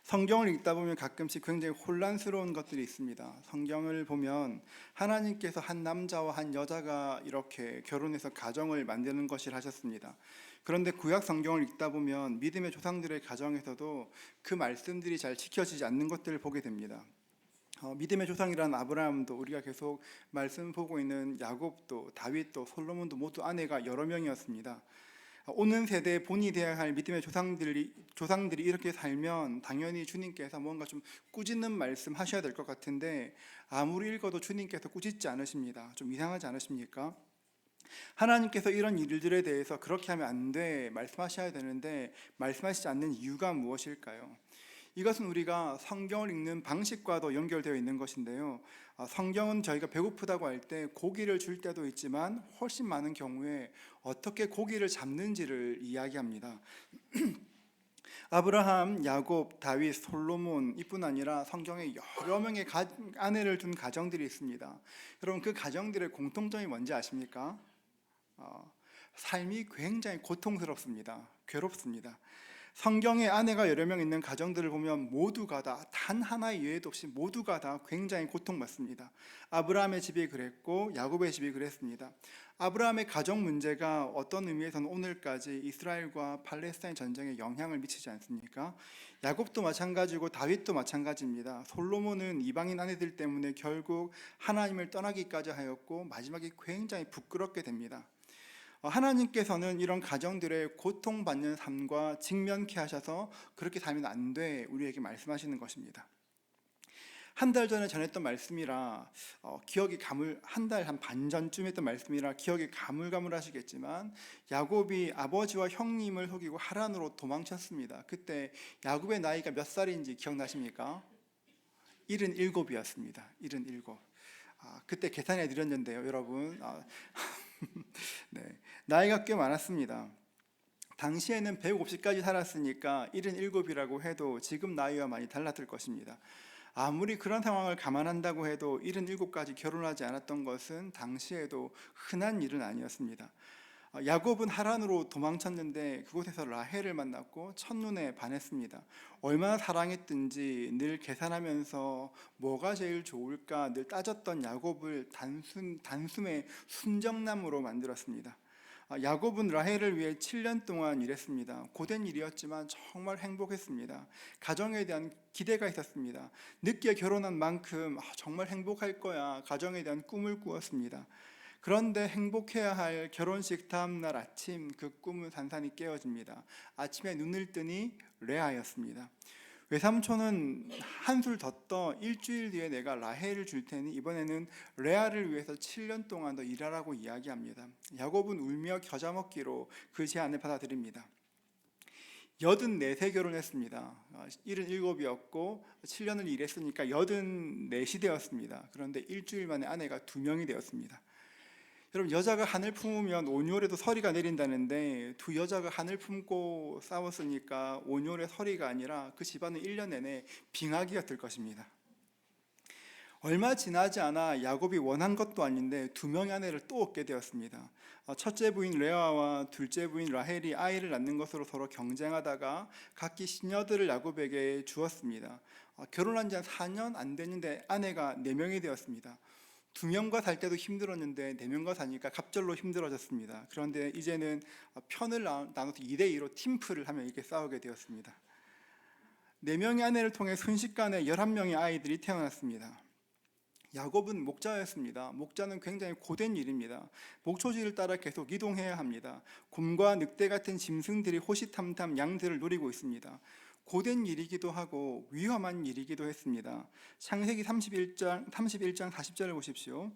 성경을 읽다 보면 가끔씩 굉장히 혼란스러운 것들이 있습니다. 성경을 보면 하나님께서 한 남자와 한 여자가 이렇게 결혼해서 가정을 만드는 것이라 하셨습니다. 그런데 구약 성경을 읽다 보면 믿음의 조상들의 가정에서도 그 말씀들이 잘 지켜지지 않는 것들을 보게 됩니다. 믿음의 조상이라는 아브라함도, 우리가 계속 말씀 보고 있는 야곱도, 다윗도, 솔로몬도 모두 아내가 여러 명이었습니다. 오는 세대에 본이 되어야 할 믿음의 조상들이 이렇게 살면 당연히 주님께서 뭔가 좀 꾸짖는 말씀 하셔야 될 것 같은데, 아무리 읽어도 주님께서 꾸짖지 않으십니다. 좀 이상하지 않으십니까? 하나님께서 이런 일들에 대해서 그렇게 하면 안 돼 말씀하셔야 되는데 말씀하시지 않는 이유가 무엇일까요? 이것은 우리가 성경을 읽는 방식과도 연결되어 있는 것인데요. 성경은 저희가 배고프다고 할 때 고기를 줄 때도 있지만 훨씬 많은 경우에 어떻게 고기를 잡는지를 이야기합니다. 아브라함, 야곱, 다윗, 솔로몬 이뿐 아니라 성경에 여러 명의 아내를 둔 가정들이 있습니다. 여러분, 그 가정들의 공통점이 뭔지 아십니까? 삶이 굉장히 고통스럽습니다. 괴롭습니다. 성경에 아내가 여러 명 있는 가정들을 보면 모두가 다, 단 하나의 예외도 없이 모두가 다 굉장히 고통받습니다. 아브라함의 집이 그랬고 야곱의 집이 그랬습니다. 아브라함의 가정 문제가 어떤 의미에서는 오늘까지 이스라엘과 팔레스타인 전쟁에 영향을 미치지 않습니까? 야곱도 마찬가지고 다윗도 마찬가지입니다. 솔로몬은 이방인 아내들 때문에 결국 하나님을 떠나기까지 하였고 마지막에 굉장히 부끄럽게 됩니다. 하나님께서는 이런 가정들의 고통받는 삶과 직면케 하셔서 그렇게 살면 안 돼 우리에게 말씀하시는 것입니다. 한 달 전에 전했던 말씀이라 기억이 한 달 한 반 전쯤 했던 말씀이라 기억이 가물가물하시겠지만, 야곱이 아버지와 형님을 속이고 하란으로 도망쳤습니다. 그때 야곱의 나이가 몇 살인지 기억나십니까? 77이었습니다. 77. 그때 계산해 드렸는데요, 여러분. 네, 나이가 꽤 많았습니다. 당시에는 150까지 살았으니까 77이라고 해도 지금 나이와 많이 달랐을 것입니다. 아무리 그런 상황을 감안한다고 해도 77까지 결혼하지 않았던 것은 당시에도 흔한 일은 아니었습니다. 야곱은 하란으로 도망쳤는데 그곳에서 라헬을 만났고 첫눈에 반했습니다. 얼마나 사랑했든지 늘 계산하면서 뭐가 제일 좋을까 늘 따졌던 야곱을 단숨에 순정남으로 만들었습니다. 야곱은 라헬을 위해 7년 동안 일했습니다. 고된 일이었지만 정말 행복했습니다. 가정에 대한 기대가 있었습니다. 늦게 결혼한 만큼 정말 행복할 거야, 가정에 대한 꿈을 꾸었습니다. 그런데 행복해야 할 결혼식 다음 날 아침, 그 꿈은 산산이 깨어집니다. 아침에 눈을 뜨니 레아였습니다. 외삼촌은 한술 더 떠, 일주일 뒤에 내가 라헬을 줄 테니 이번에는 레아를 위해서 7년 동안 더 일하라고 이야기합니다. 야곱은 울며 겨자 먹기로 그 제안을 받아들입니다. 84세 결혼했습니다. 77이었고 7년을 일했으니까 84이 되었습니다. 그런데 일주일 만에 아내가 2명이 되었습니다. 여러분, 여자가 한을 품으면 온yor에도 서리가 내린다는데 두 여자가 한을 품고 싸웠으니까 온yor의 서리가 아니라 그 집안은 1년 내내 빙하기였을 것입니다. 얼마 지나지 않아 야곱이 원한 것도 아닌데 2명의 아내를 또 얻게 되었습니다. 첫째 부인 레아와 둘째 부인 라헬이 아이를 낳는 것으로 서로 경쟁하다가 각기 시녀들을 야곱에게 주었습니다. 결혼한 지 한 4년 안 됐는데 아내가 4명이 되었습니다. 2명과 살 때도 힘들었는데 4명과 사니까 갑절로 힘들어졌습니다. 그런데 이제는 편을 나눠서 2대2로 팀플을 하며 이렇게 싸우게 되었습니다. 4명의 아내를 통해 순식간에 11명의 아이들이 태어났습니다. 야곱은 목자였습니다. 목자는 굉장히 고된 일입니다. 목초지를 따라 계속 이동해야 합니다. 곰과 늑대 같은 짐승들이 호시탐탐 양들을 노리고 있습니다. 고된 일이기도 하고 위험한 일이기도 했습니다. 창세기 31장 40절을 보십시오.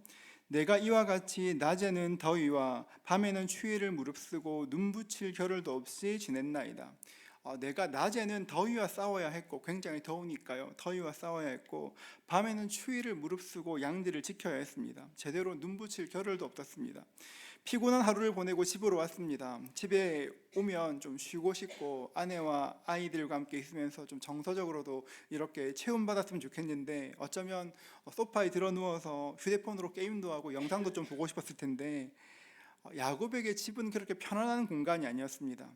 내가 이와 같이 낮에는 더위와 밤에는 추위를 무릅쓰고 눈붙일 겨를도 없이 지냈나이다. 내가 낮에는 더위와 싸워야 했고, 굉장히 더우니까요, 더위와 싸워야 했고, 밤에는 추위를 무릅쓰고 양들을 지켜야 했습니다. 제대로 눈붙일 겨를도 없었습니다. 피곤한 하루를 보내고 집으로 왔습니다. 집에 오면 좀 쉬고 싶고 아내와 아이들과 함께 있으면서 좀 정서적으로도 이렇게 체험받았으면 좋겠는데, 어쩌면 소파에 들어 누워서 휴대폰으로 게임도 하고 영상도 좀 보고 싶었을 텐데, 야곱에게 집은 그렇게 편안한 공간이 아니었습니다.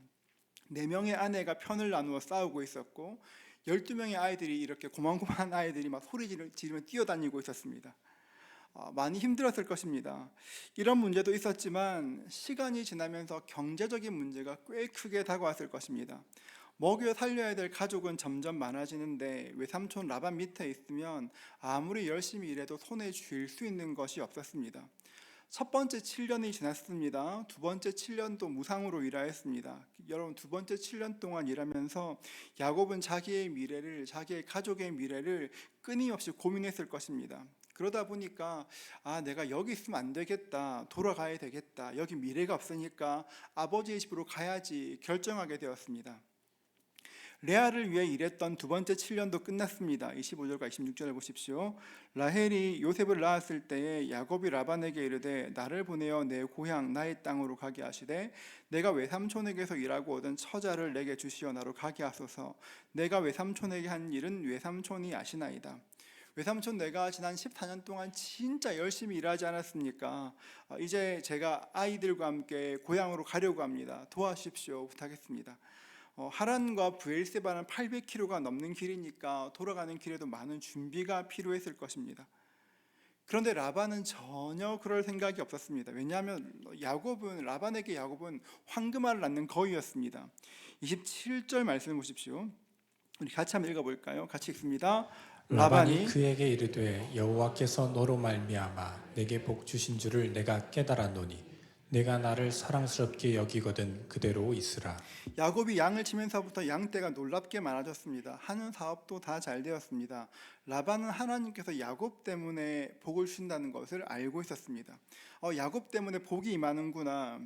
4명의 아내가 편을 나누어 싸우고 있었고 12명의 아이들이 이렇게 고만고만한 아이들이 막 소리 지르며 뛰어다니고 있었습니다. 많이 힘들었을 것입니다. 이런 문제도 있었지만 시간이 지나면서 경제적인 문제가 꽤 크게 다가왔을 것입니다. 먹여 살려야 될 가족은 점점 많아지는데 외삼촌 라반 밑에 있으면 아무리 열심히 일해도 손에 쥘 수 있는 것이 없었습니다. 첫 번째 7년이 지났습니다. 두 번째 7년도 무상으로 일하였습니다. 여러분, 두 번째 7년 동안 일하면서 야곱은 자기의 미래를, 자기의 가족의 미래를 끊임없이 고민했을 것입니다. 그러다 보니까 내가 여기 있으면 안 되겠다, 돌아가야 되겠다, 여기 미래가 없으니까 아버지의 집으로 가야지 결정하게 되었습니다. 레아를 위해 일했던 두 번째 7년도 끝났습니다. 25절과 26절을 보십시오. 라헬이 요셉을 낳았을 때에 야곱이 라반에게 이르되 나를 보내어 내 고향 나의 땅으로 가게 하시되 내가 외삼촌에게서 일하고 얻은 처자를 내게 주시어 나로 가게 하소서. 내가 외삼촌에게 한 일은 외삼촌이 아시나이다. 외삼촌, 내가 지난 14년 동안 진짜 열심히 일하지 않았습니까? 이제 제가 아이들과 함께 고향으로 가려고 합니다. 도와주십시오. 부탁했습니다. 하란과 브엘세바는 800km가 넘는 길이니까 돌아가는 길에도 많은 준비가 필요했을 것입니다. 그런데 라반은 전혀 그럴 생각이 없었습니다. 왜냐하면 라반에게 야곱은 황금알을 낳는 거위였습니다. 27절 말씀을 보십시오. 우리 같이 한번 읽어볼까요? 같이 읽습니다. 라반이 그에게 이르되 여호와께서 너로 말미암아 내게 복 주신 줄을 내가 깨달았노니 내가 나를 사랑스럽게 여기거든 그대로 있으라. 야곱이 양을 치면서부터 양떼가 놀랍게 많아졌습니다. 하는 사업도 다 잘 되었습니다. 라반은 하나님께서 야곱 때문에 복을 주신다는 것을 알고 있었습니다. 야곱 때문에 복이 임하는구나.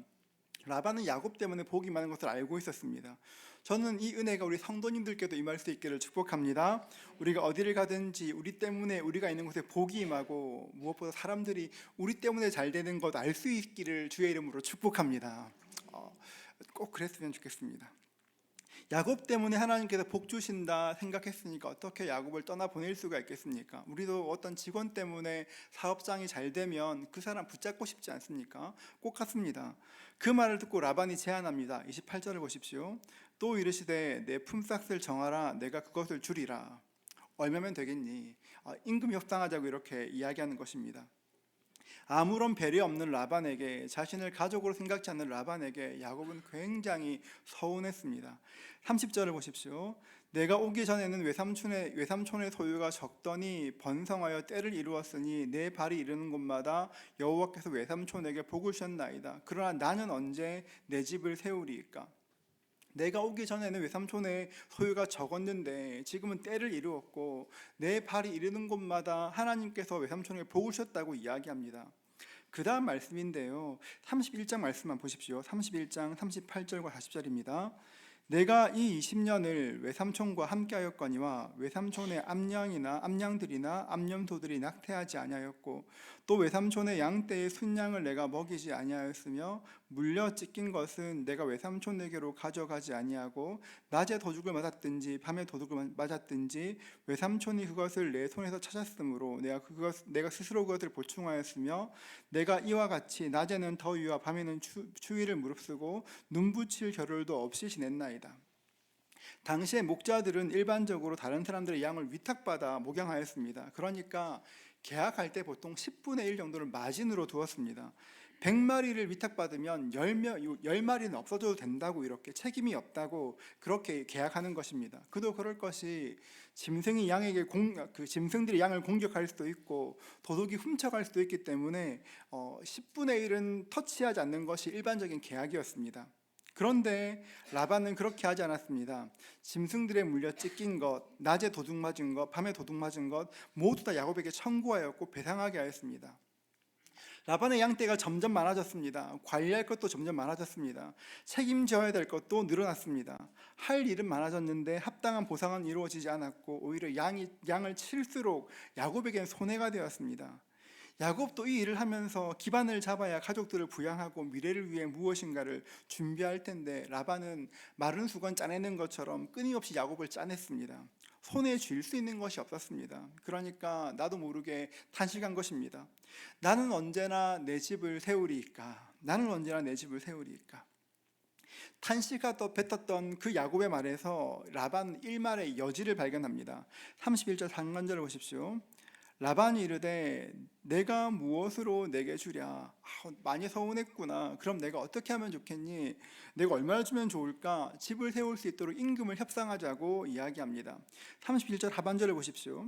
라반은 야곱 때문에 복이 많은 것을 알고 있었습니다. 저는 이 은혜가 우리 성도님들께도 임할 수 있기를 축복합니다. 우리가 어디를 가든지 우리 때문에 우리가 있는 곳에 복이 임하고 무엇보다 사람들이 우리 때문에 잘 되는 것 알 수 있기를 주의 이름으로 축복합니다. 꼭 그랬으면 좋겠습니다. 야곱 때문에 하나님께서 복 주신다 생각했으니까 어떻게 야곱을 떠나보낼 수가 있겠습니까? 우리도 어떤 직원 때문에 사업장이 잘 되면 그 사람 붙잡고 싶지 않습니까? 꼭 같습니다. 그 말을 듣고 라반이 제안합니다. 28절을 보십시오. 또 이르시되 내 품삯을 정하라. 내가 그것을 주리라. 얼마면 되겠니? 임금 협상하자고 이렇게 이야기하는 것입니다. 아무런 배려 없는 라반에게, 자신을 가족으로 생각지 않는 라반에게 야곱은 굉장히 서운했습니다. 30절을 보십시오. 내가 오기 전에는 외삼촌의 소유가 적더니 번성하여 때를 이루었으니 내 발이 이르는 곳마다 여호와께서 외삼촌에게 복을 주셨나이다. 그러나 나는 언제 내 집을 세우리이까? 내가 오기 전에는 외삼촌의 소유가 적었는데 지금은 때를 이루었고 내 발이 이르는 곳마다 하나님께서 외삼촌에게 복을 주셨다고 이야기합니다. 그 다음 말씀인데요, 31장 말씀만 보십시오. 31장 38절과 40절입니다. 내가 이 20년을 외삼촌과 함께하였거니와 외삼촌의 암양들이나 암염소들이 낙태하지 아니하였고 또 외삼촌의 양떼의 순양을 내가 먹이지 아니하였으며 물려 찢긴 것은 내가 외삼촌에게로 가져가지 아니하고 낮에 도둑을 맞았든지 밤에 도둑을 맞았든지 외삼촌이 그것을 내 손에서 찾았으므로 내가 스스로 그것을 보충하였으며 내가 이와 같이 낮에는 더위와 밤에는 추위를 무릅쓰고 눈붙일 겨를도 없이 지냈나이다. 당시의 목자들은 일반적으로 다른 사람들의 양을 위탁받아 목양하였습니다. 그러니까 계약할 때 보통 10분의 1 정도를 마진으로 두었습니다. 100마리를 위탁받으면 10마리는 없어져도 된다고, 이렇게 책임이 없다고 그렇게 계약하는 것입니다. 그도 그럴 것이 짐승이 짐승들이 양을 공격할 수도 있고 도둑이 훔쳐갈 수도 있기 때문에 10분의 1은 터치하지 않는 것이 일반적인 계약이었습니다. 그런데 라반은 그렇게 하지 않았습니다. 짐승들에 물려 찢긴 것, 낮에 도둑 맞은 것, 밤에 도둑 맞은 것 모두 다 야곱에게 청구하였고 배상하게 하였습니다. 라반의 양떼가 점점 많아졌습니다. 관리할 것도 점점 많아졌습니다. 책임져야 될 것도 늘어났습니다. 할 일은 많아졌는데 합당한 보상은 이루어지지 않았고 오히려 양을 칠수록 야곱에게는 손해가 되었습니다. 야곱도 이 일을 하면서 기반을 잡아야 가족들을 부양하고 미래를 위해 무엇인가를 준비할 텐데 라반은 마른 수건 짜내는 것처럼 끊임없이 야곱을 짜냈습니다. 손에 쥘 수 있는 것이 없었습니다. 그러니까 나도 모르게 탄식한 것입니다. 나는 언제나 내 집을 세우리이까? 나는 언제나 내 집을 세우리이까? 탄식하다 뱉었던 그 야곱의 말에서 라반 일말의 여지를 발견합니다. 31절 상반절을 보십시오. 라반이 이르되 내가 무엇으로 내게 주랴. 많이 서운했구나. 그럼 내가 어떻게 하면 좋겠니? 내가 얼마나 주면 좋을까? 집을 세울 수 있도록 임금을 협상하자고 이야기합니다. 31절 하반절을 보십시오.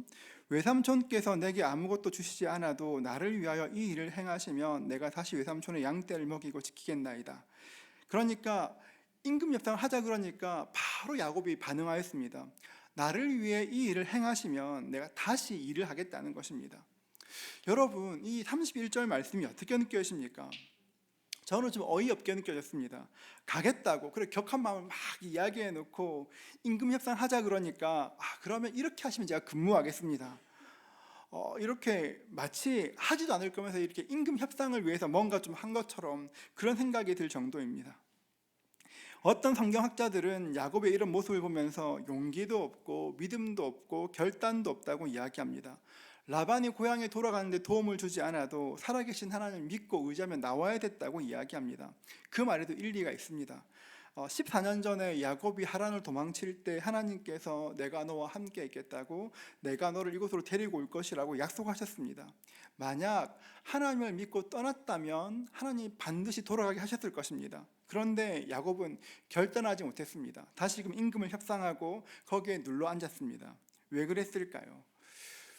외삼촌께서 내게 아무것도 주시지 않아도 나를 위하여 이 일을 행하시면 내가 다시 외삼촌의 양떼를 먹이고 지키겠나이다. 그러니까 임금 협상을 하자 그러니까 바로 야곱이 반응하였습니다. 나를 위해 이 일을 행하시면 내가 다시 일을 하겠다는 것입니다. 여러분, 이 31절 말씀이 어떻게 느껴지십니까? 저는 좀 어이없게 느껴졌습니다. 가겠다고 그래 격한 마음을 막 이야기해 놓고 임금 협상하자 그러니까 그러면 이렇게 하시면 제가 근무하겠습니다. 이렇게 마치 하지도 않을 거면서 이렇게 임금 협상을 위해서 뭔가 좀 한 것처럼 그런 생각이 들 정도입니다. 어떤 성경학자들은 야곱의 이런 모습을 보면서 용기도 없고 믿음도 없고 결단도 없다고 이야기합니다. 라반이 고향에 돌아가는데 도움을 주지 않아도 살아계신 하나님을 믿고 의지하며 나와야 됐다고 이야기합니다. 그 말에도 일리가 있습니다. 14년 전에 야곱이 하란을 도망칠 때 하나님께서 내가 너와 함께 있겠다고, 내가 너를 이곳으로 데리고 올 것이라고 약속하셨습니다. 만약 하나님을 믿고 떠났다면 하나님이 반드시 돌아가게 하셨을 것입니다. 그런데 야곱은 결단하지 못했습니다. 다시금 임금을 협상하고 거기에 눌러 앉았습니다. 왜 그랬을까요?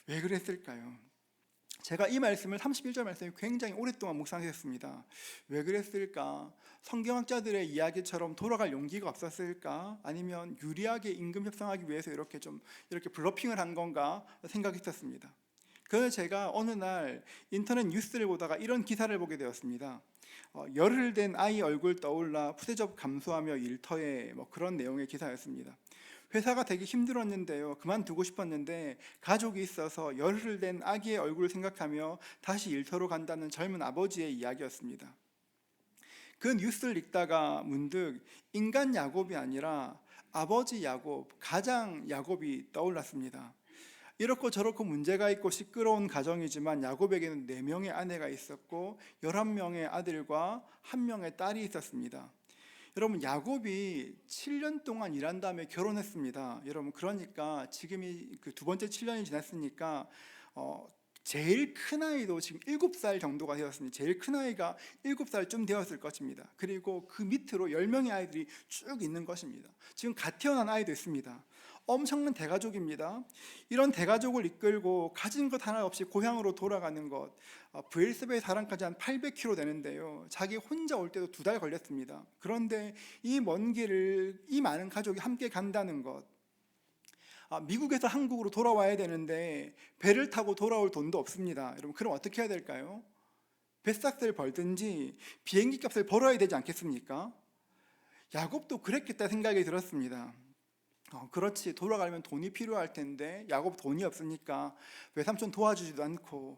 왜 그랬을까요? 제가 이 말씀을 31절 말씀을 굉장히 오랫동안 묵상했습니다. 왜 그랬을까? 성경학자들의 이야기처럼 돌아갈 용기가 없었을까? 아니면 유리하게 임금 협상하기 위해서 이렇게 블러핑을 한 건가 생각했었습니다. 그래서 제가 어느 날 인터넷 뉴스를 보다가 이런 기사를 보게 되었습니다. 열흘 된 아이 얼굴 떠올라 푸대접 감수하며 일터에 그런 내용의 기사였습니다. 회사가 되게 힘들었는데요, 그만두고 싶었는데 가족이 있어서 열흘 된 아기의 얼굴을 생각하며 다시 일터로 간다는 젊은 아버지의 이야기였습니다. 그 뉴스를 읽다가 문득 인간 야곱이 아니라 아버지 야곱, 가장 야곱이 떠올랐습니다. 이렇고 저렇고 문제가 있고 시끄러운 가정이지만 야곱에게는 4명의 아내가 있었고 11명의 아들과 1명의 딸이 있었습니다. 여러분, 야곱이 7년 동안 일한 다음에 결혼했습니다. 여러분, 그러니까 지금이 그 두 번째 7년이 지났으니까 제일 큰 아이도 지금 7살 정도가 되었습니다. 제일 큰 아이가 7살쯤 되었을 것입니다. 그리고 그 밑으로 10명의 아이들이 쭉 있는 것입니다. 지금 갓 태어난 아이도 있습니다. 엄청난 대가족입니다. 이런 대가족을 이끌고 가진 것 하나 없이 고향으로 돌아가는 것, 브엘세바의 사람까지 한 800km 되는데요, 자기 혼자 올 때도 2달 걸렸습니다. 그런데 이 먼 길을 이 많은 가족이 함께 간다는 것, 미국에서 한국으로 돌아와야 되는데 배를 타고 돌아올 돈도 없습니다. 여러분, 그럼 어떻게 해야 될까요? 배삭스를 벌든지 비행기 값을 벌어야 되지 않겠습니까? 야곱도 그랬겠다 생각이 들었습니다. 그렇지, 돌아가려면 돈이 필요할 텐데 야곱 돈이 없으니까 외삼촌 도와주지도 않고,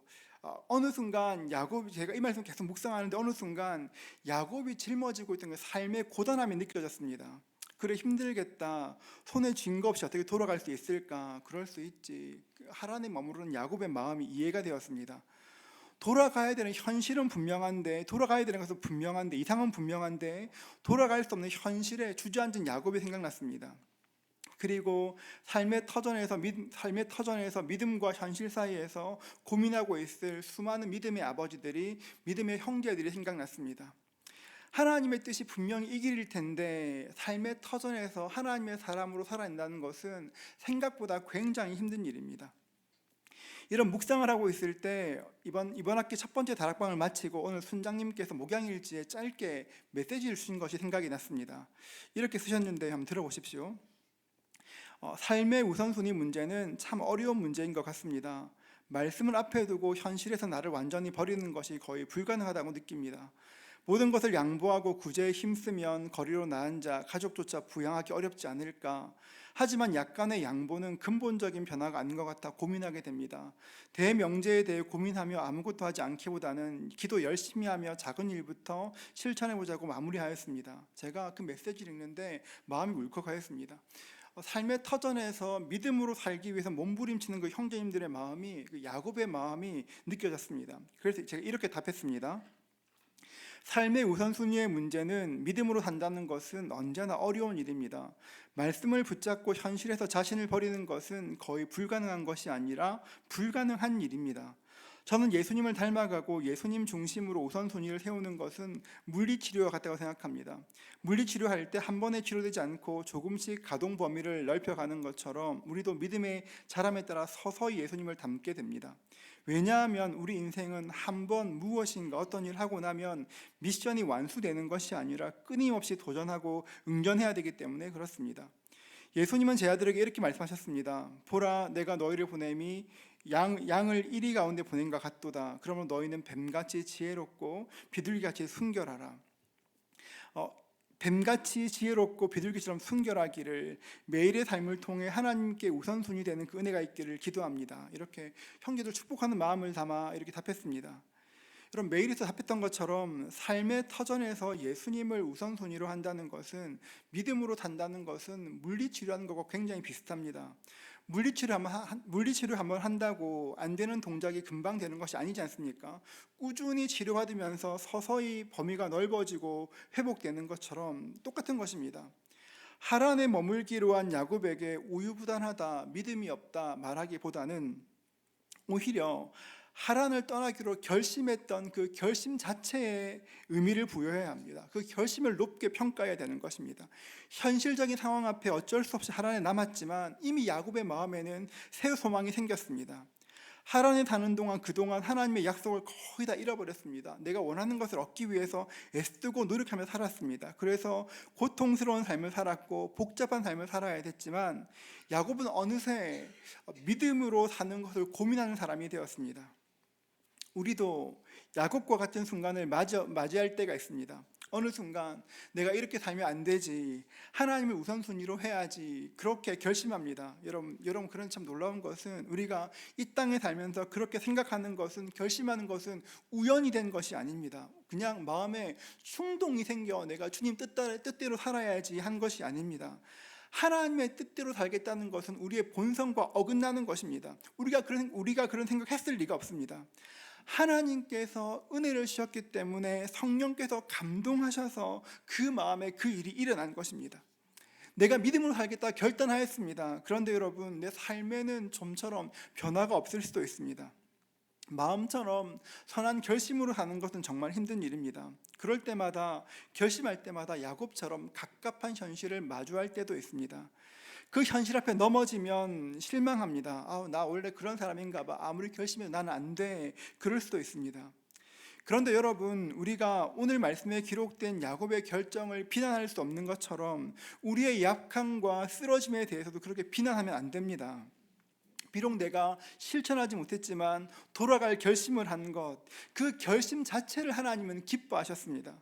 어느 순간 야곱이, 제가 이 말씀 계속 묵상하는데 어느 순간 야곱이 짊어지고 있던 그 삶의 고단함이 느껴졌습니다. 그래, 힘들겠다, 손에 쥔 거 없이 어떻게 돌아갈 수 있을까? 그럴 수 있지. 하란에 머무르는 야곱의 마음이 이해가 되었습니다. 돌아가야 되는 현실은 분명한데, 돌아가야 되는 것은 분명한데, 이상은 분명한데 돌아갈 수 없는 현실에 주저앉은 야곱이 생각났습니다. 그리고 삶의 터전에서 믿음과 현실 사이에서 고민하고 있을 수많은 믿음의 아버지들이, 믿음의 형제들이 생각났습니다. 하나님의 뜻이 분명히 이 길일 텐데 삶의 터전에서 하나님의 사람으로 살아낸다는 것은 생각보다 굉장히 힘든 일입니다. 이런 묵상을 하고 있을 때 이번 학기 첫 번째 다락방을 마치고 오늘 순장님께서 목양일지에 짧게 메시지를 주신 것이 생각이 났습니다. 이렇게 쓰셨는데 한번 들어보십시오. 삶의 우선순위 문제는 참 어려운 문제인 것 같습니다. 말씀을 앞에 두고 현실에서 나를 완전히 버리는 것이 거의 불가능하다고 느낍니다. 모든 것을 양보하고 구제에 힘쓰면 거리로 나앉아 가족조차 부양하기 어렵지 않을까. 하지만 약간의 양보는 근본적인 변화가 아닌 것 같아 고민하게 됩니다. 대명제에 대해 고민하며 아무것도 하지 않기보다는 기도 열심히 하며 작은 일부터 실천해보자고 마무리하였습니다. 제가 그 메시지를 읽는데 마음이 울컥하였습니다. 삶의 터전에서 믿음으로 살기 위해서 몸부림치는 그 형제님들의 마음이, 그 야곱의 마음이 느껴졌습니다. 그래서 제가 이렇게 답했습니다. 삶의 우선순위의 문제는 믿음으로 산다는 것은 언제나 어려운 일입니다. 말씀을 붙잡고 현실에서 자신을 버리는 것은 거의 불가능한 것이 아니라 불가능한 일입니다. 저는 예수님을 닮아가고 예수님 중심으로 우선순위를 세우는 것은 물리치료와 같다고 생각합니다. 물리치료할 때 한 번에 치료되지 않고 조금씩 가동 범위를 넓혀가는 것처럼 우리도 믿음의 자람에 따라 서서히 예수님을 닮게 됩니다. 왜냐하면 우리 인생은 한 번 무엇인가 어떤 일을 하고 나면 미션이 완수되는 것이 아니라 끊임없이 도전하고 응전해야 되기 때문에 그렇습니다. 예수님은 제 아들에게 이렇게 말씀하셨습니다. 보라, 내가 너희를 보냄이 양을 이리 가운데 보낸 것 같도다. 그러면 너희는 뱀같이 지혜롭고 비둘기같이 순결하라. 뱀같이 지혜롭고 비둘기처럼 순결하기를, 매일의 삶을 통해 하나님께 우선순위 되는 그 은혜가 있기를 기도합니다. 이렇게 형제들 축복하는 마음을 담아 이렇게 답했습니다. 여러분, 메일에서 답했던 것처럼 삶의 터전에서 예수님을 우선순위로 한다는 것은, 믿음으로 산다는 것은 물리치료하는 것과 굉장히 비슷합니다. 물리치료 한번 한다고 안 되는 동작이 금방 되는 것이 아니지 않습니까? 꾸준히 치료받으면서 서서히 범위가 넓어지고 회복되는 것처럼 똑같은 것입니다. 하란에 머물기로 한 야곱에게 우유부단하다, 믿음이 없다 말하기보다는 오히려 하란을 떠나기로 결심했던 그 결심 자체에 의미를 부여해야 합니다. 그 결심을 높게 평가해야 되는 것입니다. 현실적인 상황 앞에 어쩔 수 없이 하란에 남았지만 이미 야곱의 마음에는 새 소망이 생겼습니다. 하란에 사는 동안 그동안 하나님의 약속을 거의 다 잃어버렸습니다. 내가 원하는 것을 얻기 위해서 애쓰고 노력하며 살았습니다. 그래서 고통스러운 삶을 살았고 복잡한 삶을 살아야 됐지만 야곱은 어느새 믿음으로 사는 것을 고민하는 사람이 되었습니다. 우리도 야곱과 같은 순간을 맞이할 때가 있습니다. 어느 순간 내가 이렇게 살면 안 되지, 하나님을 우선순위로 해야지, 그렇게 결심합니다. 여러분 그런 참 놀라운 것은 우리가 이 땅에 살면서 그렇게 생각하는 것은, 결심하는 것은 우연이 된 것이 아닙니다. 그냥 마음에 충동이 생겨 내가 주님 뜻대로 살아야지 한 것이 아닙니다. 하나님의 뜻대로 살겠다는 것은 우리의 본성과 어긋나는 것입니다. 우리가 그런 생각했을 리가 없습니다. 하나님께서 은혜를 주셨기 때문에 성령께서 감동하셔서 그 마음에 그 일이 일어난 것입니다. 내가 믿음으로 살겠다 결단하였습니다. 그런데 여러분, 내 삶에는 좀처럼 변화가 없을 수도 있습니다. 마음처럼 선한 결심으로 사는 것은 정말 힘든 일입니다. 그럴 때마다, 결심할 때마다 야곱처럼 갑갑한 현실을 마주할 때도 있습니다. 그 현실 앞에 넘어지면 실망합니다. 나 원래 그런 사람인가 봐. 아무리 결심해도 나는 안 돼. 그럴 수도 있습니다. 그런데 여러분, 우리가 오늘 말씀에 기록된 야곱의 결정을 비난할 수 없는 것처럼 우리의 약함과 쓰러짐에 대해서도 그렇게 비난하면 안 됩니다. 비록 내가 실천하지 못했지만 돌아갈 결심을 한 것, 그 결심 자체를 하나님은 기뻐하셨습니다.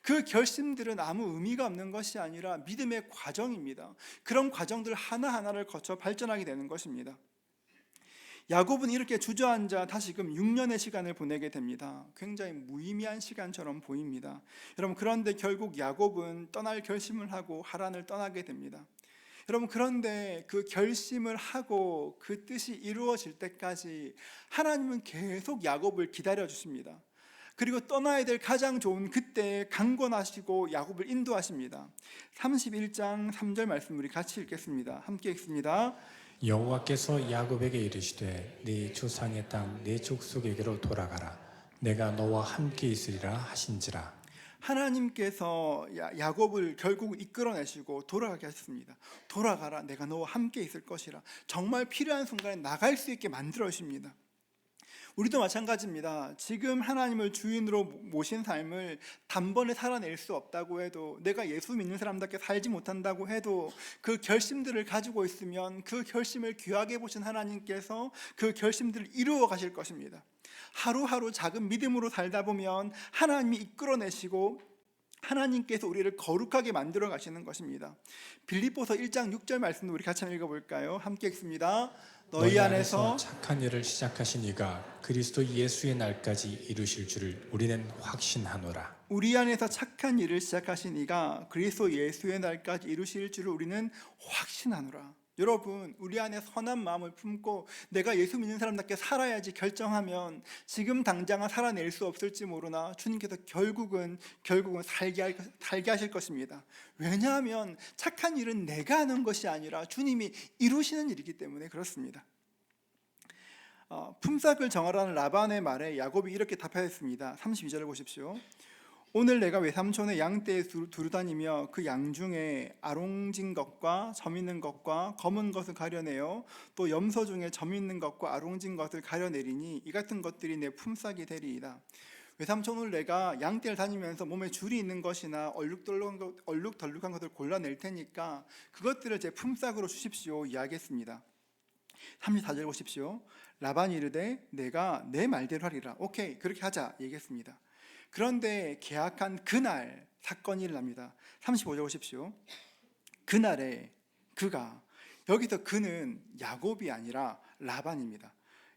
그 결심들은 아무 의미가 없는 것이 아니라 믿음의 과정입니다. 그런 과정들 하나하나를 거쳐 발전하게 되는 것입니다. 야곱은 이렇게 주저앉아 다시금 6년의 시간을 보내게 됩니다. 굉장히 무의미한 시간처럼 보입니다. 여러분, 그런데 결국 야곱은 떠날 결심을 하고 하란을 떠나게 됩니다. 여러분, 그런데 그 결심을 하고 그 뜻이 이루어질 때까지 하나님은 계속 야곱을 기다려 주십니다. 그리고 떠나야 될 가장 좋은 그때에 강권하시고 야곱을 인도하십니다. 31장 3절 말씀 우리 같이 읽겠습니다. 함께 읽습니다. 여호와께서 야곱에게 이르시되 네 조상의 땅 네 족속에게로 돌아가라. 내가 너와 함께 있으리라 하신지라. 하나님께서 야곱을 결국 이끌어내시고 돌아가게 하셨습니다. 돌아가라, 내가 너와 함께 있을 것이라. 정말 필요한 순간에 나갈 수 있게 만들어 주십니다. 우리도 마찬가지입니다. 지금 하나님을 주인으로 모신 삶을 단번에 살아낼 수 없다고 해도, 내가 예수 믿는 사람답게 살지 못한다고 해도 그 결심들을 가지고 있으면 그 결심을 귀하게 보신 하나님께서 그 결심들을 이루어 가실 것입니다. 하루하루 작은 믿음으로 살다 보면 하나님이 이끌어내시고 하나님께서 우리를 거룩하게 만들어 가시는 것입니다. 빌립보서 1장 6절 말씀도 우리 같이 한번 읽어볼까요? 함께 읽습니다. 너희 안에서 착한 일을 시작하신 이가 그리스도 예수의 날까지 이루실 줄을 우리는 확신하노라. 우리 안에서 착한 일을 시작하신 이가 그리스도 예수의 날까지 이루실 줄을 우리는 확신하노라. 여러분, 우리 안에 선한 마음을 품고 내가 예수 믿는 사람답게 살아야지 결정하면 지금 당장은 살아낼 수 없을지 모르나 주님께서 결국은 살게 하실 것입니다. 왜냐하면 착한 일은 내가 하는 것이 아니라 주님이 이루시는 일이기 때문에 그렇습니다. 품삯을 정하라는 라반의 말에 야곱이 이렇게 답하였습니다. 32절을 보십시오. 오늘 내가 외삼촌의 양떼에 두루 다니며 그 양 중에 아롱진 것과 점 있는 것과 검은 것을 가려내어 또 염소 중에 점 있는 것과 아롱진 것을 가려내리니 이 같은 것들이 내 품삯이 되리이다. 외삼촌, 오늘 내가 양떼를 다니면서 몸에 줄이 있는 것이나 얼룩덜룩한 것을 골라낼 테니까 그것들을 제 품삯으로 주십시오 이야기했습니다. 34절 보십시오. 라반이 이르되 내가 내 말대로 하리라. 오케이, 그렇게 하자 얘기했습니다. 그런데 계약한 그날 사건이 일어납니다. 35절 보십시오. 그날에 그가, 여기서 그는 야곱이 아니라 라반입니다.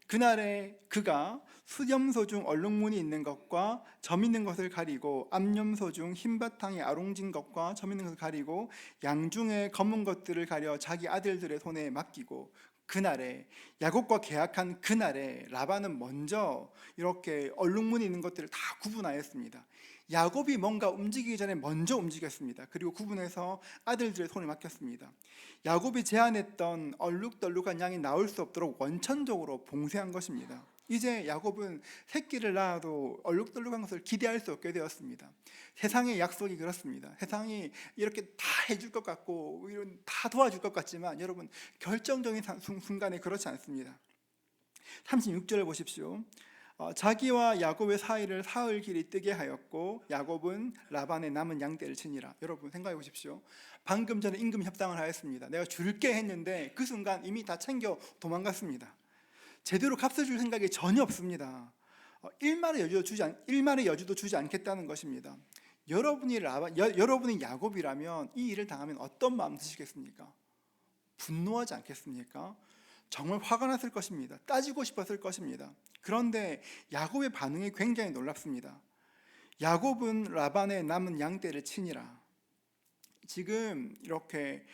그날에 그가 수염소 중 얼룩무늬 있는 것과 점 있는 것을 가리고 암염소 중 흰바탕에 아롱진 것과 점 있는 것을 가리고 양 중에 검은 것들을 가려 자기 아들들의 손에 맡기고, 그날에 야곱과 계약한 그날에 라반은 먼저 이렇게 얼룩무늬 있는 것들을 다 구분하였습니다. 야곱이 뭔가 움직이기 전에 먼저 움직였습니다. 그리고 구분해서 아들들의 손에 맡겼습니다. 야곱이 제안했던 얼룩덜룩한 양이 나올 수 없도록 원천적으로 봉쇄한 것입니다. 이제 야곱은 새끼를 낳아도 얼룩덜룩한 것을 기대할 수 없게 되었습니다. 세상의 약속이 그렇습니다. 세상이 이렇게 다 해줄 것 같고 다 도와줄 것 같지만 여러분, 결정적인 순간에 그렇지 않습니다. 36절을 보십시오. 자기와 야곱의 사이를 사흘 길이 뜨게 하였고 야곱은 라반의 남은 양떼를 치니라. 여러분 생각해 보십시오. 방금 전에 임금 협상을 하였습니다. 내가 줄게 했는데 그 순간 이미 다 챙겨 도망갔습니다. 제대로 값을 줄 생각이 전혀 없습니다. 일말의 여주도 주지 않겠다는 것입니다. 여러분이 야곱이라면 이 일을 당하면 어떤 마음 드시겠습니까? 분노하지 않겠습니까? 정말 화가 났을 것입니다. 따지고 싶었을 것입니다. 그런데 야곱의 반응이 굉장히 놀랍습니다. 야곱은 라반의 남은 양떼를 치니라. 지금 이렇게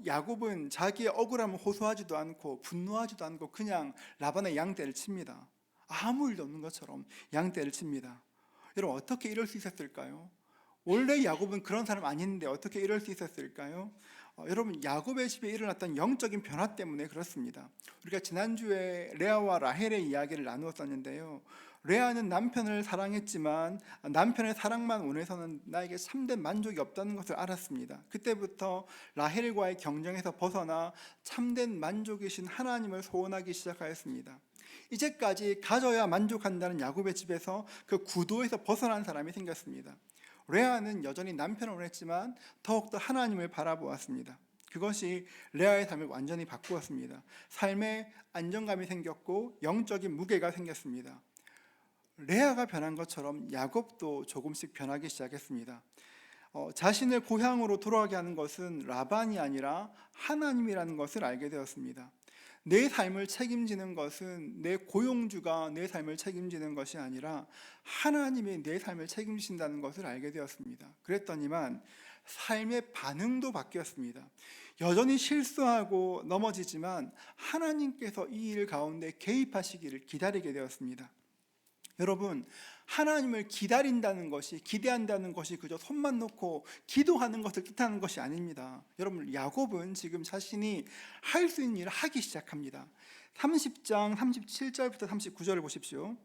야곱은 자기의 억울함을 호소하지도 않고 분노하지도 않고 그냥 라반의 양떼를 칩니다. 아무 일도 없는 것처럼 양떼를 칩니다. 여러분, 어떻게 이럴 수 있었을까요? 원래 야곱은 그런 사람 아닌데 어떻게 이럴 수 있었을까요? 여러분, 야곱의 집에 일어났던 영적인 변화 때문에 그렇습니다. 우리가 지난주에 레아와 라헬의 이야기를 나누었었는데요. 레아는 남편을 사랑했지만 남편의 사랑만 원해서는 나에게 참된 만족이 없다는 것을 알았습니다. 그때부터 라헬과의 경쟁에서 벗어나 참된 만족이신 하나님을 소원하기 시작하였습니다. 이제까지 가져야 만족한다는 야곱의 집에서 그 구도에서 벗어난 사람이 생겼습니다. 레아는 여전히 남편을 원했지만 더욱더 하나님을 바라보았습니다. 그것이 레아의 삶을 완전히 바꾸었습니다. 삶에 안정감이 생겼고 영적인 무게가 생겼습니다. 레아가 변한 것처럼 야곱도 조금씩 변하기 시작했습니다. 자신을 고향으로 돌아가게 하는 것은 라반이 아니라 하나님이라는 것을 알게 되었습니다. 내 삶을 책임지는 것은 내 고용주가 내 삶을 책임지는 것이 아니라 하나님이 내 삶을 책임지신다는 것을 알게 되었습니다. 그랬더니만 삶의 반응도 바뀌었습니다. 여전히 실수하고 넘어지지만 하나님께서 이 일 가운데 개입하시기를 기다리게 되었습니다. 여러분, 하나님을 기다린다는 것이, 기대한다는 것이 그저 손만 놓고 기도하는 것을 뜻하는 것이 아닙니다. 여러분, 야곱은 지금 자신이 할 수 있는 일을 하기 시작합니다. 30장 37절부터 39절을 보십시오.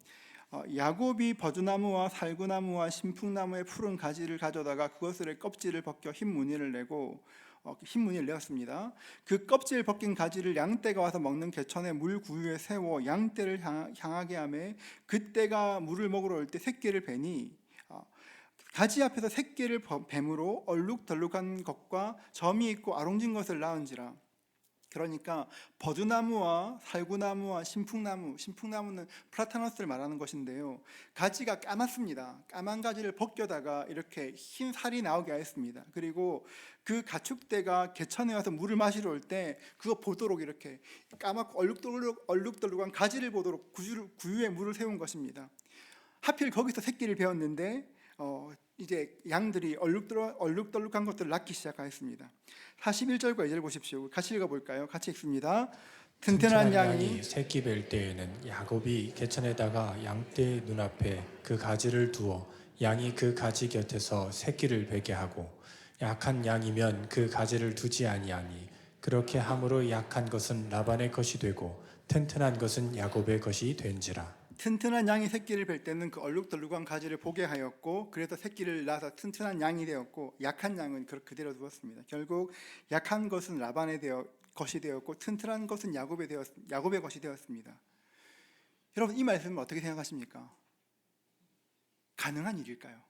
야곱이 버주나무와 살구나무와 신풍나무의 푸른 가지를 가져다가 그것을 껍질을 벗겨 흰 무늬를 내고 흰 무늬를 내었습니다. 그 껍질 벗긴 가지를 양떼가 와서 먹는 개천의 물 구유에 세워 양떼를 향하게 하매 그떼가 물을 먹으러 올 때 새끼를 베니 가지 앞에서 새끼를 뱀으로 얼룩덜룩한 것과 점이 있고 아롱진 것을 낳은지라. 그러니까 버드나무와 살구나무와 신풍나무는 플라타너스를 말하는 것인데요, 가지가 까맣습니다. 까만 가지를 벗겨다가 이렇게 흰 살이 나오게 하였습니다. 그리고 그 가축대가 개천에 와서 물을 마시러 올 때 그거 보도록 이렇게 까맣고 얼룩덜룩한 가지를 보도록 구유에 물을 세운 것입니다. 하필 거기서 새끼를 베었는데 이제 양들이 얼룩덜룩한 것들을 낳기 시작하였습니다. 41절과 2절 보십시오. 같이 읽어볼까요? 같이 읽습니다. 튼튼한 양이 새끼 뵐 때에는 야곱이 개천에다가 양떼의 눈앞에 그 가지를 두어 양이 그 가지 곁에서 새끼를 베게 하고, 약한 양이면 그 가지를 두지 아니하니 그렇게 함으로 약한 것은 라반의 것이 되고 튼튼한 것은 야곱의 것이 된지라. 튼튼한 양이 새끼를 뵐 때는 그 얼룩덜룩한 가지를 보게 하였고, 그래서 새끼를 낳아서 튼튼한 양이 되었고, 약한 양은 그대로 두었습니다. 결국 약한 것은 라반의 것이 되었고 튼튼한 것은 야곱의 것이 되었습니다. 여러분, 이 말씀은 어떻게 생각하십니까? 가능한 일일까요?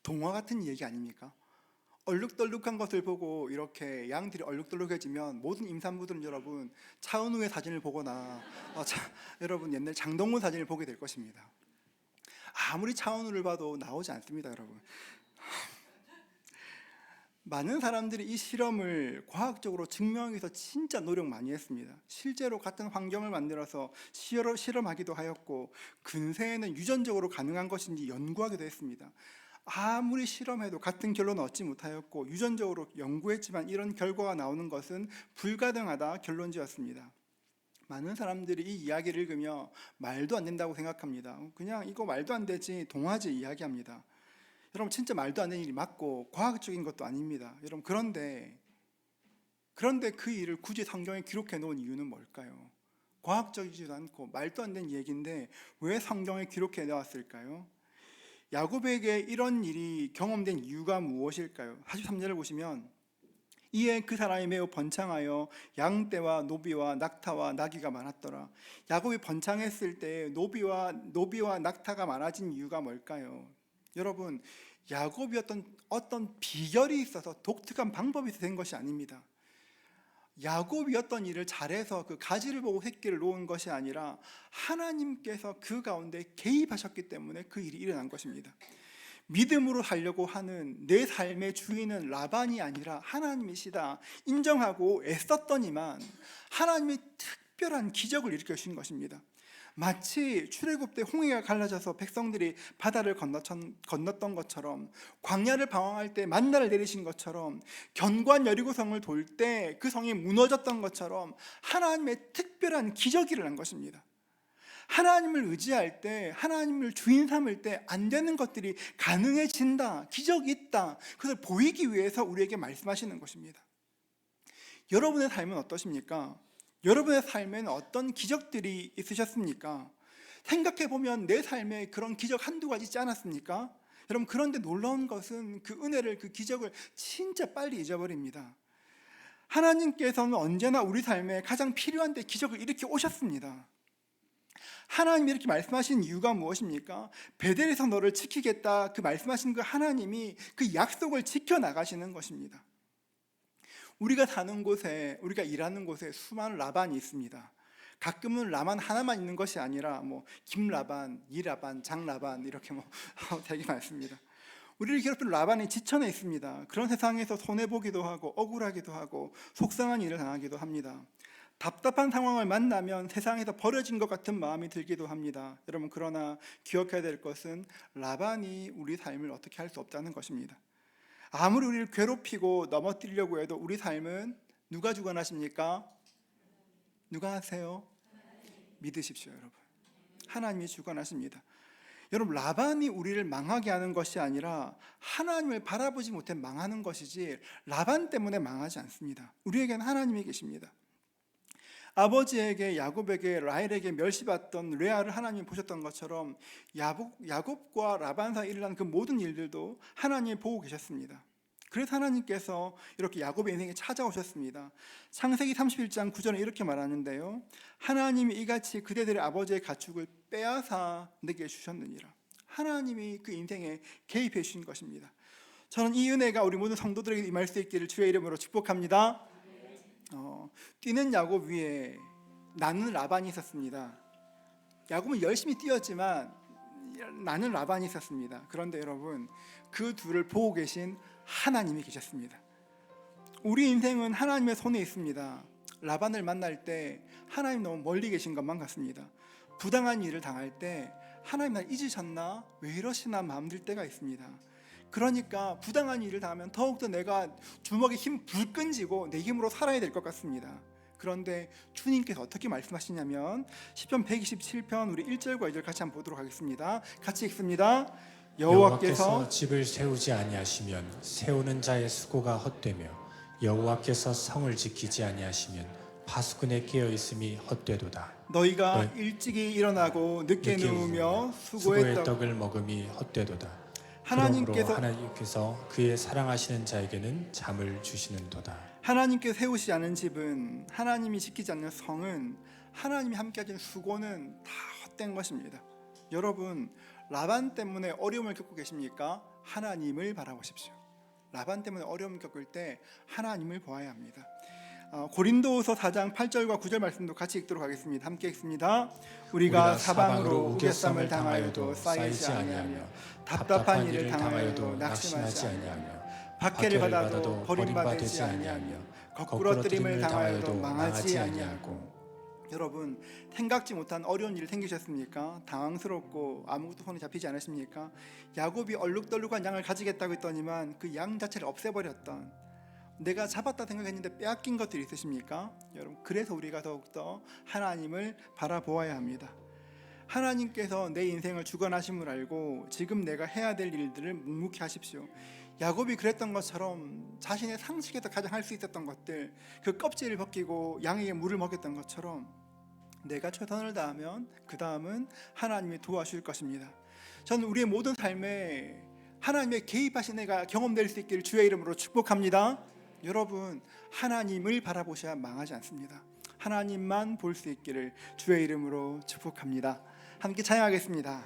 동화 같은 얘기 아닙니까? 얼룩덜룩한 것을 보고 이렇게 양들이 얼룩덜룩해지면 모든 임산부들은 여러분 차은우의 사진을 보거나 여러분 옛날 장동건 사진을 보게 될 것입니다. 아무리 차은우를 봐도 나오지 않습니다, 여러분. 많은 사람들이 이 실험을 과학적으로 증명하기 위해서 진짜 노력 많이 했습니다. 실제로 같은 환경을 만들어서 실험하기도 하였고, 근세에는 유전적으로 가능한 것인지 연구하기도 했습니다. 아무리 실험해도 같은 결론은 얻지 못하였고, 유전적으로 연구했지만 이런 결과가 나오는 것은 불가능하다 결론지었습니다. 많은 사람들이 이 이야기를 읽으며 말도 안 된다고 생각합니다. 그냥 이거 말도 안 되지, 동화지 이야기합니다. 여러분, 진짜 말도 안 되는 일이 맞고 과학적인 것도 아닙니다. 여러분, 그런데 그 일을 굳이 성경에 기록해 놓은 이유는 뭘까요? 과학적이지도 않고 말도 안 되는 얘기인데 왜 성경에 기록해 놓았을까요? 야곱에게 이런 일이 경험된 이유가 무엇일까요? 43절을 보시면, 이에 그 사람이 매우 번창하여 양떼와 노비와 낙타와 나귀가 많았더라. 야곱이 번창했을 때 노비와 낙타가 많아진 이유가 뭘까요? 여러분, 야곱이 어떤 비결이 있어서 독특한 방법이 있어서 된 것이 아닙니다. 야곱이 어떤 일을 잘해서 그 가지를 보고 새끼를 놓은 것이 아니라 하나님께서 그 가운데 개입하셨기 때문에 그 일이 일어난 것입니다. 믿음으로 살려고 하는 내 삶의 주인은 라반이 아니라 하나님이시다 인정하고 애썼더니만 하나님이 특별한 기적을 일으켜 주신 것입니다. 마치 출애굽 때 홍해가 갈라져서 백성들이 바다를 건넜던 것처럼, 광야를 방황할 때 만나를 내리신 것처럼, 견고한 여리고성을 돌 때 그 성이 무너졌던 것처럼 하나님의 특별한 기적이 일어난 것입니다. 하나님을 의지할 때, 하나님을 주인 삼을 때 안 되는 것들이 가능해진다, 기적이 있다, 그것을 보이기 위해서 우리에게 말씀하시는 것입니다. 여러분의 삶은 어떠십니까? 여러분의 삶에는 어떤 기적들이 있으셨습니까? 생각해보면 내 삶에 그런 기적 한두 가지 있지 않았습니까? 여러분, 그런데 놀라운 것은 그 은혜를, 그 기적을 진짜 빨리 잊어버립니다. 하나님께서는 언제나 우리 삶에 가장 필요한 데 기적을 일으켜 오셨습니다. 하나님이 이렇게 말씀하신 이유가 무엇입니까? 베델에서 너를 지키겠다, 그 말씀하신 그 하나님이 그 약속을 지켜나가시는 것입니다. 우리가 사는 곳에, 우리가 일하는 곳에 수많은 라반이 있습니다. 가끔은 라반 하나만 있는 것이 아니라 김라반, 이라반, 장라반 이렇게 되게 많습니다. 우리를 괴롭히는 라반이 지천에 있습니다. 그런 세상에서 손해보기도 하고 억울하기도 하고 속상한 일을 당하기도 합니다. 답답한 상황을 만나면 세상에서 버려진 것 같은 마음이 들기도 합니다. 여러분, 그러나 기억해야 될 것은 라반이 우리 삶을 어떻게 할 수 없다는 것입니다. 아무리 우리를 괴롭히고 넘어뜨리려고 해도 우리 삶은 누가 주관하십니까? 누가 하세요? 믿으십시오, 여러분. 하나님이 주관하십니다. 여러분, 라반이 우리를 망하게 하는 것이 아니라 하나님을 바라보지 못해 망하는 것이지 라반 때문에 망하지 않습니다. 우리에게는 하나님이 계십니다. 아버지에게, 야곱에게, 라헬에게 멸시받던 레아를 하나님이 보셨던 것처럼 야곱과 라반 사이에 일어난 그 모든 일들도 하나님이 보고 계셨습니다. 그래서 하나님께서 이렇게 야곱의 인생에 찾아오셨습니다. 창세기 31장 9절에 이렇게 말하는데요, 하나님이 이같이 그대들의 아버지의 가축을 빼앗아 내게 주셨느니라. 하나님이 그 인생에 개입해 주신 것입니다. 저는 이 은혜가 우리 모든 성도들에게 임할 수 있기를 주의 이름으로 축복합니다. 뛰는 야곱 위에 나는 라반이 있었습니다. 야곱은 열심히 뛰었지만 나는 라반이 있었습니다. 그런데 여러분, 그 둘을 보고 계신 하나님이 계셨습니다. 우리 인생은 하나님의 손에 있습니다. 라반을 만날 때 하나님 너무 멀리 계신 것만 같습니다. 부당한 일을 당할 때 하나님 날 잊으셨나? 왜 이러시나 마음 들 때가 있습니다. 그러니까 부당한 일을 당하면 더욱더 내가 주먹에 힘 불끈 쥐고 내 힘으로 살아야 될 것 같습니다. 그런데 주님께서 어떻게 말씀하시냐면 시편 127편 우리 1절과 2절 같이 한번 보도록 하겠습니다. 같이 읽습니다. 여호와께서 집을 세우지 아니하시면 세우는 자의 수고가 헛되며 여호와께서 성을 지키지 아니하시면 파수꾼의 깨어 있음이 헛되도다. 너희가 일찍이 일어나고 늦게 누우며 수고의 떡을 먹음이 헛되도다. 하나님께서 그의 사랑하시는 자에게는 잠을 주시는도다. 하나님께서 세우시지 않은 집은, 하나님이 지키지 않는 성은, 하나님이 함께하신 수고는 다 헛된 것입니다. 여러분, 라반 때문에 어려움을 겪고 계십니까? 하나님을 바라보십시오. 라반 때문에 어려움을 겪을 때 하나님을 보아야 합니다. 고린도후서 4장 8절과 9절 말씀도 같이 읽도록 하겠습니다. 함께 읽습니다. 우리가 사방으로 우겨쌈을 당하여도 쌓이지 아니하며 답답한 일을 당하여도 낙심하지 아니하며 박해를 받아도 버림받지 아니하며 거꾸러뜨림을 당하여도 망하지 아니하고. 여러분, 생각지 못한 어려운 일이 생기셨습니까? 당황스럽고 아무것도 손에 잡히지 않으십니까? 야곱이 얼룩덜룩한 양을 가지겠다고 했더니만 그 양 자체를 없애버렸던, 내가 잡았다 생각했는데 빼앗긴 것들이 있으십니까? 여러분, 그래서 우리가 더욱더 하나님을 바라보아야 합니다. 하나님께서 내 인생을 주관하심을 알고 지금 내가 해야 될 일들을 묵묵히 하십시오. 야곱이 그랬던 것처럼 자신의 상식에서 가장 할 수 있었던 것들, 그 껍질을 벗기고 양에게 물을 먹였던 것처럼 내가 최선을 다하면 그 다음은 하나님이 도와주실 것입니다. 저는 우리의 모든 삶에 하나님의 개입하신 애가 경험될 수 있기를 주의 이름으로 축복합니다. 여러분, 하나님을 바라보셔야 망하지 않습니다. 하나님만 볼 수 있기를 주의 이름으로 축복합니다. 함께 찬양하겠습니다.